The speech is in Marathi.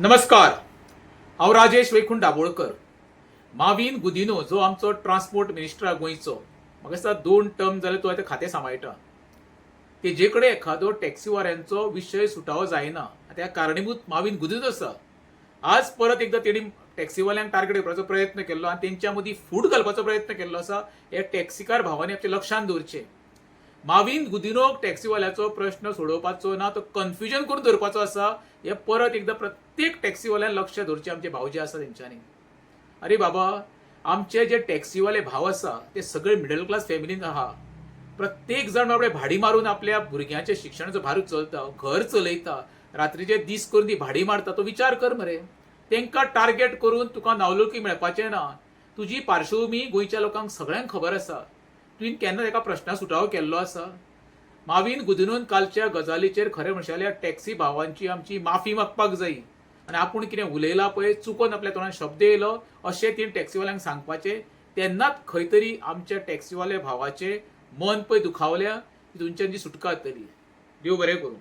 नमस्कार. हांव राजेश वैकुंठ दाबोळकर. माविन गुदिनो जो आमचो ट्रान्सपोर्ट मिनिस्टर गोंयचो, म्हाका दिसता 2 टर्म जाले तो आतां खातें सांबाळटा. तेजे कडेन एखादो टॅक्सीवाल्यांचो विशय सुटावो जायना. त्या कारणीभूत माविन गुदिनो आसा. आज परत एकदा तेणी टॅक्सीवाल्यांक टार्गेट करपाचो प्रयत्न केल्लो आनी तेंच्या मदीं फूट घालपाचो प्रयत्न केल्लो आसा. हे टॅक्सीकार भावांनी आपल्या लक्षांत दवरचें. माविन गुदिनोक टॅक्सीवाल्याचो प्रश्न सोडोवपाचो ना, तो कन्फ्युजन करून दवरपाचो आसा. हे परत एकदा प्रत्येक टॅक्सीवाल्यान लक्ष दवरचें. आमचे भाव जे आसा तेंच्यांनी, अरे बाबा, आमचे जे टॅक्सीवाले भाव आसा ते सगळे मिडल क्लास फॅमिलीन आहा. प्रत्येक जण आपले भाडी मारून आपल्या भुरग्यांच्या शिक्षणाचो भार चलता, घर चलयता, रात्रीचे दीस करून ती भाडी मारता. तो विचार कर मरे. तेंकां टार्गेट करून तुका नावलौकी मेळपाचें ना. तुजी पार्श्वभूमी गोंयच्या लोकांक सगळ्यांक खबर आसा. तुवें केन्ना एका प्रश्ना सुटावो केल्लो आसा? माविन गुदिनोन कालच्या गजालीचेर खरें म्हणशात जाल्यार टॅक्सी भावांची आमची माफी मागपाक जायी. आनी आपूण कितें उलयलां पळय, चुकोन आपल्या तोंडान शब्द येयलो अशें ती टॅक्सीवाल्यांक सांगपाचें. तेन्नाच खंय तरी आमच्या टॅक्सीवाले भावाचें मन पळय दुखावल्या, तितूंच्यान ती सुटका जातली. देव बरें करूं.